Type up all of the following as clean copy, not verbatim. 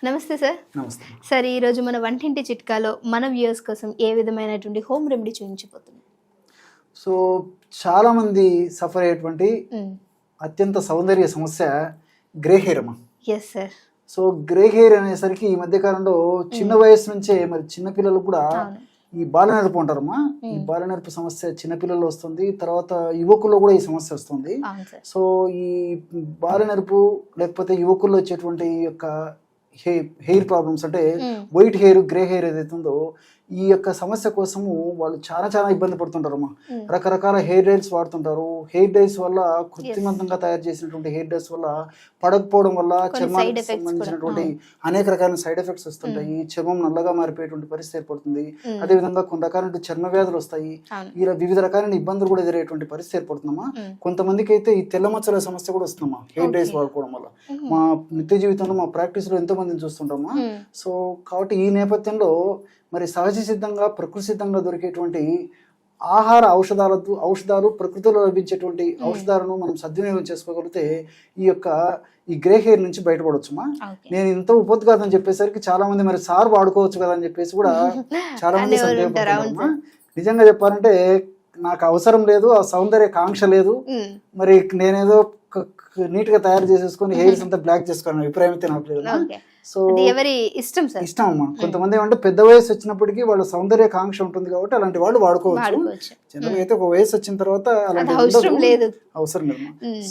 నమస్తే సార్. నమస్తే. సార్, ఈరోజు మన వంటింటి చిట్కాలో మన వ్యూయర్స్ కోసం ఏ విధమైనటువంటి హోమ్ రెమెడీ చూపించబోతున్నాం? సో చాలామంది సఫర్ అయ్యేటువంటి అత్యంత సౌందర్య సమస్య గ్రే హెయిర్ అమ్మా. Yes sir. So grey hair అనేసరికి ఈ మధ్య కాలంలో చిన్న వయసు నుంచే మరి చిన్నపిల్లలు కూడా ఈ బాలనెరుపు అంటారమ్మా. ఈ బాలనెరుపు సమస్య చిన్నపిల్లల్లో వస్తుంది, తర్వాత యువకుల్లో కూడా ఈ సమస్య వస్తుంది. సో ఈ బాలనెరుపు లేకపోతే యువకుల్లో వచ్చేటువంటి యొక్క హెయిర్ ప్రాబ్లమ్స్ అంటే వైట్ హెయిర్, గ్రే హెయిర్ ఏదైతే ఉందో ఈ యొక్క సమస్య కోసము వాళ్ళు చాలా చాలా ఇబ్బంది పడుతుంటారమ్మా. రకరకాల హెయిర్ డైస్ వాడుతుంటారు. హెయిర్ డైస్ వల్ల కృత్రిమంతంగా తయారు చేసినటువంటి హెయిర్ డైస్ వల్ల పడకపోవడం వల్ల చర్మానికి సంబంధించినటువంటి అనేక రకాల సైడ్ ఎఫెక్ట్స్ వస్తుంటాయి. చర్మం నల్లగా మారిపోయేటువంటి పరిస్థితి ఏర్పడుతుంది. అదేవిధంగా కొన్ని రకాల చర్మ వ్యాధులు వస్తాయి. ఇలా వివిధ రకాలైన ఇబ్బందులు కూడా ఎదురయ్యేటువంటి పరిస్థితి ఏర్పడుతుందమ్మా. కొంతమందికి అయితే ఈ తెల్ల మచ్చల సమస్య కూడా వస్తుందమ్మా హెయిర్ డైస్ వాడుకోవడం వల్ల. మా నిత్య జీవితంలో మా ప్రాక్టీస్ లో ఎంతో మందిని చూస్తుంటామా. సో కాబట్టి ఈ నేపథ్యంలో మరి సహజ సిద్ధంగా ప్రకృతి సిద్ధంగా దొరికేటువంటి ఆహార ఔషధాలు ప్రకృతిలో లభించేటువంటి ఔషధాలను మనం సద్వినియోగం చేసుకోగలిగితే ఈ గ్రే హెయిర్ నుంచి బయటపడవచ్చుమా. నేను ఇంత ఉపద్ఘాతం చెప్పేసరికి చాలా మంది మరి సార్ వాడుకోవచ్చు కదా అని చెప్పేసి కూడా చాలా మంది సందేహపడుతున్నారమ్మా. నిజంగా చెప్పాలంటే నాకు అవసరం లేదు, ఆ సౌందర్య కాంక్ష లేదు, మరి నేనేదో నీట్ గా తయారు చేసేసుకొని హెయిర్స్ అంతా బ్లాక్ చేసుకోవాలని అభిప్రాయం అయితే నాకు లేదు. సో ఇష్టం అమ్మా. కొంతమంది ఏమంటే పెద్ద వయసు వచ్చినప్పటికీ వాళ్ళ సౌందర్య కాంక్ష ఉంటుంది కాబట్టి అలాంటి వాళ్ళు వాడుకోవచ్చు. జనరల్ అయితే ఒక వయసు వచ్చిన తర్వాత అలాంటి అవసరం లేదు.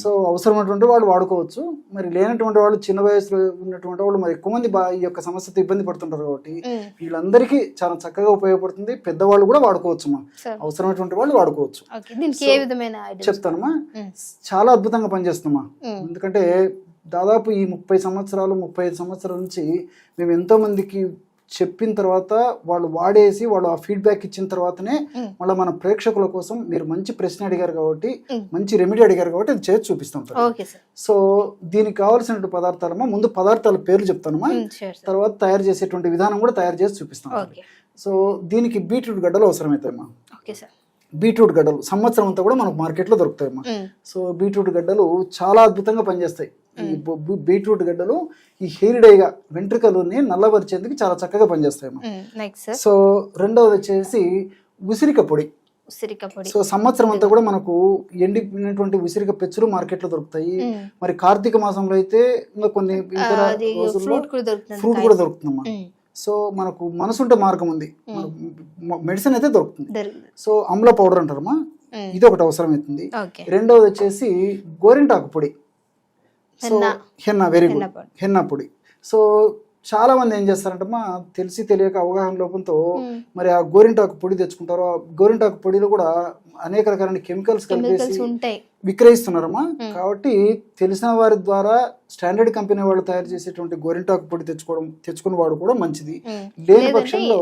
సో అవసరమైనటువంటి వాళ్ళు వాడుకోవచ్చు. మరి లేనటువంటి వాళ్ళు చిన్న వయసులో ఉన్నటువంటి వాళ్ళు మరి ఎక్కువ మంది ఈ యొక్క సమస్యతో ఇబ్బంది పడుతుంటారు కాబట్టి వీళ్ళందరికీ చాలా చక్కగా ఉపయోగపడుతుంది. పెద్దవాళ్ళు కూడా వాడుకోవచ్చు అమ్మా. అవసరమైనటువంటి వాళ్ళు వాడుకోవచ్చు. చెప్తానమ్మా. చాలా అద్భుతంగా పనిచేస్తుందమ్మా. ఎందుకంటే దాదాపు ఈ 35 సంవత్సరాల నుంచి మేము ఎంతో మందికి చెప్పిన తర్వాత వాళ్ళు వాడేసి వాళ్ళు ఆ ఫీడ్బ్యాక్ ఇచ్చిన తర్వాతనే మళ్ళీ మన ప్రేక్షకుల కోసం మీరు మంచి ప్రశ్న అడిగారు కాబట్టి, మంచి రెమెడీ అడిగారు కాబట్టి అది చేసి చూపిస్తాం. సో దీనికి కావాల్సినటువంటి పదార్థాలమ్మా, ముందు పదార్థాల పేర్లు చెప్తానమ్మా, తర్వాత తయారు చేసేటువంటి విధానం కూడా తయారు చేసి చూపిస్తాం. సో దీనికి బీట్రూట్ గడ్డలు అవసరమవుతాయమ్మా. బీట్రూట్ గడ్డలు సంవత్సరం అంతా కూడా మనకు మార్కెట్లో దొరుకుతాయమ్మా. సో బీట్రూట్ గడ్డలు చాలా అద్భుతంగా పనిచేస్తాయి. ఈ బీట్రూట్ గడ్డలు ఈ హెయిర్ డైగా వెంట్రుకలని నల్లబరిచేందుకు చాలా చక్కగా పనిచేస్తాయమ్మా. సో రెండవది వచ్చేసి ఉసిరిక పొడి. సో సంవత్సరం అంతా కూడా మనకు ఎండిపోయినటువంటి ఉసిరిక పెచ్చులు మార్కెట్ లో దొరుకుతాయి. మరి కార్తీక మాసంలో అయితే ఇంకా కొన్ని ఇతర రోజుల్లో ఫ్రూట్ కూడా దొరుకుతుందమ్మా. సో మనకు మనసుంటే మార్గం ఉంది, మెడిసిన్ అయితే దొరుకుతుంది. సో అమ్ల పౌడర్ అంటారమ్మా, ఇది ఒకటి అవసరం అవుతుంది. రెండవది వచ్చేసి గోరింటాకు పొడి. So henna, very good, henna పొడి. సో చాలా మంది ఏం చేస్తారంటమ్మా, తెలిసి తెలియక అవగాహన లోపంతో మరి ఆ గోరింటాకు పొడి తెచ్చుకుంటారు. ఆ గోరింటాకు పొడిలో కూడా అనేక రకాలైన కెమికల్స్ కలిపేసి విక్రయిస్తున్నారమ్మా. కాబట్టి తెలిసిన వారి ద్వారా స్టాండర్డ్ కంపెనీ వాళ్ళు తయారు చేసేటువంటి గోరింటాకు పొడి తెచ్చుకుని వాడుకోవడం మంచిది. లేని పక్షంలో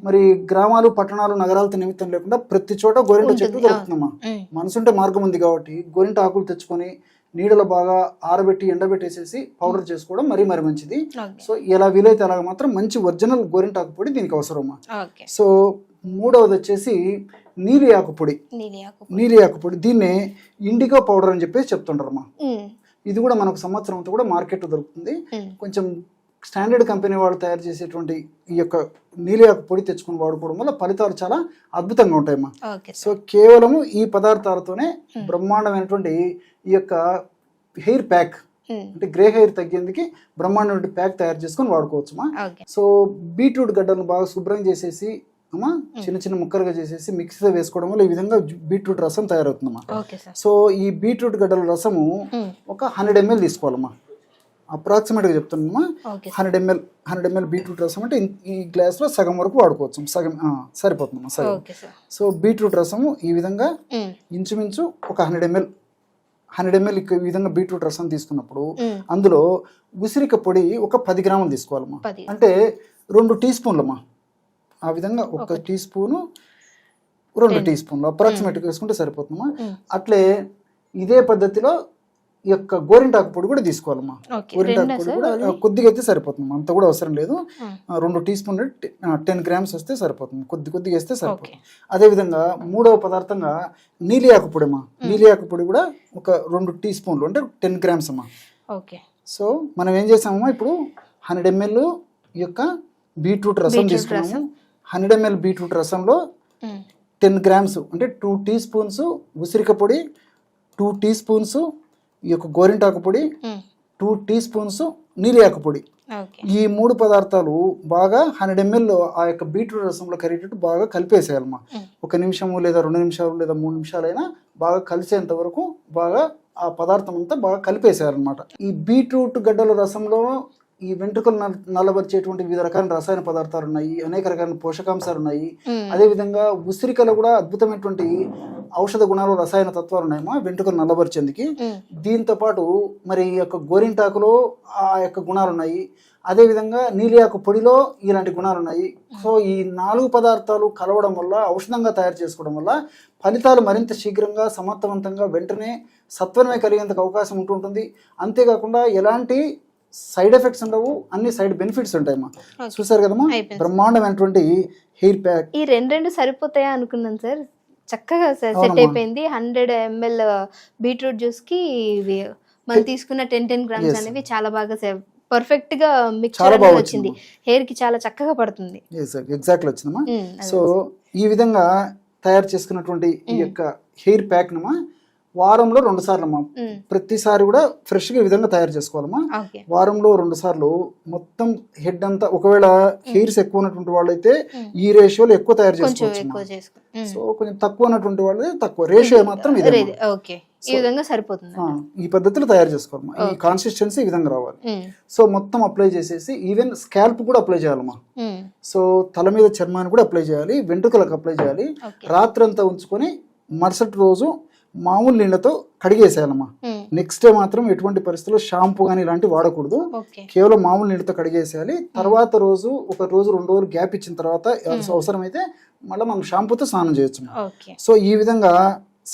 మరి గ్రామాలు, పట్టణాలు, నగరాలతో నిమిత్తం లేకుండా ప్రతి చోట గోరింటా చెట్టు దొరుకుతుందమ్మా. మనసుంటే మార్గం ఉంది కాబట్టి గోరింటా ఆకులు తెచ్చుకొని నీడలో బాగా ఆరబెట్టి ఎండబెట్టేసేసి పౌడర్ చేసుకోవడం మరీ మంచిది. సో ఎలా వీలైతే అలాగ మాత్రం మంచి ఒరిజినల్ గోరింటాకు పొడి దీనికి అవసరమా. సో మూడవది వచ్చేసి నీలియాకు పొడి. నీలియాకు పొడి దీన్నే ఇండిగో పౌడర్ అని చెప్పేసి చెప్తుంటారమ్మా. ఇది కూడా మనకు సంవత్సరం అంతా కూడా మార్కెట్ దొరుకుతుంది. కొంచెం స్టాండర్డ్ కంపెనీ వాళ్ళు తయారు చేసేటువంటి ఈ యొక్క నీలియాకు పొడి తెచ్చుకుని వాడుకోవడం వల్ల ఫలితాలు చాలా అద్భుతంగా ఉంటాయమ్మా. సో కేవలము ఈ పదార్థాలతోనే బ్రహ్మాండమైనటువంటి ఈ యొక్క హెయిర్ ప్యాక్, అంటే గ్రే హెయిర్ తగ్గేందుకు బ్రహ్మాండమైన ప్యాక్ తయారు చేసుకొని వాడుకోవచ్చుమా. సో బీట్రూట్ గడ్డను బాగా శుభ్రం చేసేసి అమ్మా చిన్న చిన్న ముక్కలుగా చేసేసి మిక్సీలో వేసుకోవడం వల్ల ఈ విధంగా బీట్రూట్ రసం తయారవుతుందమ్మా. సో ఈ బీట్రూట్ గడ్డల రసము ఒక 100 ml తీసుకోవాలమ్మా. అప్రాక్సిమేట్గా చెప్తున్నామా, 100 ml బీట్రూట్ రసం అంటే ఈ గ్లాస్లో సగం వరకు వాడుకోవచ్చు. సగం సరిపోతుందమ్మా, సగం. సో బీట్రూట్ రసము ఈ విధంగా ఇంచుమించు ఒక 100 ml ఈ విధంగా బీట్రూట్ రసం తీసుకున్నప్పుడు అందులో ఉసిరిక పొడి ఒక 10 గ్రాములు తీసుకోవాలమ్మా. అంటే 2 టీ స్పూన్లమ్మా. ఆ విధంగా 1 టీ స్పూను, 2 టీ స్పూన్లు అప్రాక్సిమేట్గా వేసుకుంటే సరిపోతుందమ్మా. అట్లే ఇదే పద్ధతిలో ఈ యొక్క గోరింటాకు పొడి కూడా తీసుకోవాలమ్మా. గోరింటాకు పొడి కూడా కొద్దిగా అయితే సరిపోతుంది, అంత కూడా అవసరం లేదు. 2 టీ స్పూన్లు 10 గ్రామ్స్ వస్తే సరిపోతుంది, కొద్దిగా వేస్తే సరిపోతుంది. అదేవిధంగా మూడవ పదార్థంగా నీలియాకు పొడి అమ్మా. నీలియాకు పొడి కూడా ఒక 2 టీ స్పూన్లు అంటే 10 గ్రామ్స్ అమ్మా. సో మనం ఏం చేసామమ్మా, ఇప్పుడు 100 ml ఈ యొక్క బీట్రూట్ రసం తీసుకున్నాము. 100 ml బీట్రూట్ రసంలో 10 grams అంటే 2 teaspoons ఉసిరిక పొడి, 2 teaspoons ఈ యొక్క గోరింటాకు పొడి, 2 teaspoons నీలియాకు పొడి. ఈ 3 పదార్థాలు బాగా 100 ml ఆ యొక్క బీట్రూట్ రసంలో కరిగేటట్టు బాగా కలిపేసేయాలమ్మా. 1 నిమిషము లేదా 2 నిమిషాలు లేదా 3 నిమిషాలైనా బాగా కలిసేంత వరకు బాగా ఆ పదార్థం అంతా బాగా కలిపేసేయాలన్నమాట. ఈ బీట్రూట్ గడ్డల రసంలో ఈ వెంట్రుకలు నల్లబరిచేటువంటి వివిధ రకాల రసాయన పదార్థాలు ఉన్నాయి, అనేక రకాల పోషకాంశాలు ఉన్నాయి. అదేవిధంగా ఉసిరికలో కూడా అద్భుతమైనటువంటి ఔషధ గుణాలు, రసాయన తత్వాలు ఉన్నాయమ్మా వెంట్రుకలు నల్లబరిచేందుకు. దీంతో పాటు మరి ఈ యొక్క గోరింటాకులో ఆ యొక్క గుణాలు ఉన్నాయి. అదేవిధంగా నీలియాకు పొడిలో ఇలాంటి గుణాలు ఉన్నాయి. సో ఈ 4 పదార్థాలు కలవడం వల్ల, ఔషధంగా తయారు చేసుకోవడం వల్ల ఫలితాలు మరింత శీఘ్రంగా, సమర్థవంతంగా, వెంటనే సత్వరమే కలిగేందుకు అవకాశం ఉంటుంటుంది. అంతేకాకుండా ఎలాంటి సైడ్ ఎఫెక్ట్స్ ఉండవు, అన్ని సైడ్ బెనిఫిట్స్ ఉంటాయమ్మా. చూసారు కదమ్మా, బ్రహ్మాండమైనటువంటి హెయిర్ ప్యాక్. ఈ రెండు సరిపోతాయా అనుకున్నాను సార్, చక్కగా సెట్ అయిపోయింది. 100 ml బీట్రూట్ జ్యూస్ కి మనం తీసుకున్న 10 grams అనేవి చాలా బాగా పర్ఫెక్ట్ గా మిక్చర్ వచ్చింది. హెయిర్ కి చాలా చక్కగా పడుతుంది. ఎగ్జాక్ట్లీ వచ్చిందమ్మా. సో ఈ విధంగా తయారు చేసుకున్నటువంటి ఈ యొక్క హెయిర్ ప్యాక్ నమ్మా వారంలో 2 సార్లు అమ్మా. ప్రతిసారి కూడా ఫ్రెష్ గా ఈ విధంగా తయారు చేసుకోవాలమ్మా. వారంలో 2 సార్లు మొత్తం హెడ్ అంతా, ఒకవేళ హెయిర్స్ ఎక్కువ ఉన్నటువంటి వాళ్ళైతే ఈ రేషియోలో ఎక్కువ తయారు చేసుకోవచ్చు. సో కొంచెం తక్కువ ఉన్నటువంటి వాళ్ళు తక్కువ రేషియో మాత్రం ఈ విధంగా సరిపోతుంది. ఈ పద్ధతిలో తయారు చేసుకోవాలమ్మా. ఈ కాన్సిస్టెన్సీ ఈ విధంగా రావాలి. సో మొత్తం అప్లై చేసేసి ఈవెన్ స్కాల్ప్ కూడా అప్లై చేయాలమ్మా. సో తల మీద చర్మాన్ని కూడా అప్లై చేయాలి, వెంట్రుకలకు అప్లై చేయాలి. రాత్రంతా ఉంచుకొని మరుసటి రోజు మామూలు నీళ్ళతో కడిగేసేయాలమ్మా. నెక్స్ట్ డే మాత్రం ఎటువంటి పరిస్థితుల్లో షాంపూ కానీ ఇలాంటివి వాడకూడదు. కేవలం మామూలు నీళ్ళతో కడిగేసేయాలి. తర్వాత రోజు 1 రోజు 2 రోజులు గ్యాప్ ఇచ్చిన తర్వాత అవసరమైతే మళ్ళీ మనం షాంపూతో స్నానం చేయొచ్చు. సో ఈ విధంగా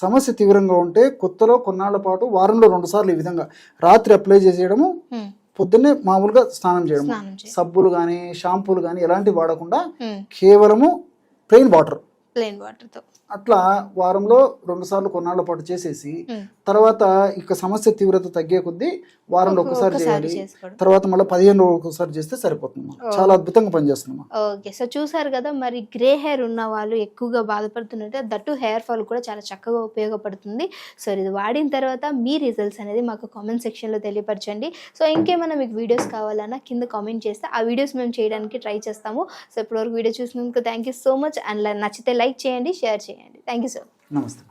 సమస్య తీవ్రంగా ఉంటే కొత్తలో కొన్నాళ్ల పాటు వారంలో 2 సార్లు ఈ విధంగా రాత్రి అప్లై చేసేయడము, పొద్దున్నే మామూలుగా స్నానం చేయడం. సబ్బులు కానీ షాంపూలు కానీ ఎలాంటివి వాడకుండా కేవలము ప్లెయిన్ వాటర్ తో అట్లా వారంలో 2 సార్లు కొన్నాళ్ల పాటు చేసేసి తర్వాత ఇక సమస్య తీవ్రత తగ్గే కొద్దీ వారంలో ఒకసారి చేయాలి. తర్వాత మళ్ళీ 15 రోజులకు ఒకసారి చేస్తే సరిపోతుంది. చాలా అద్భుతంగా పనిచేస్తుంది. ఓకే, సో చూసారు కదా, మరి గ్రే హెయిర్ ఉన్న వాళ్ళు ఎక్కువగా బాధపడుతున్నట్టే దట్టు హెయిర్ ఫాల్ కూడా చాలా చక్కగా ఉపయోగపడుతుంది. సో ఇది వాడిన తర్వాత మీ రిజల్ట్స్ అనేది మాకు కామెంట్ సెక్షన్లో తెలియపరచండి. సో ఇంకేమైనా మీకు వీడియోస్ కావాలన్నా కింద కామెంట్ చేస్తే ఆ వీడియోస్ మేము చేయడానికి ట్రై చేస్తాము. సో ఇప్పటివరకు వీడియో చూసినందుకు thank you so much. And నచ్చితే లైక్ చేయండి, షేర్ చేయండి. Thank you sir. నమస్తే.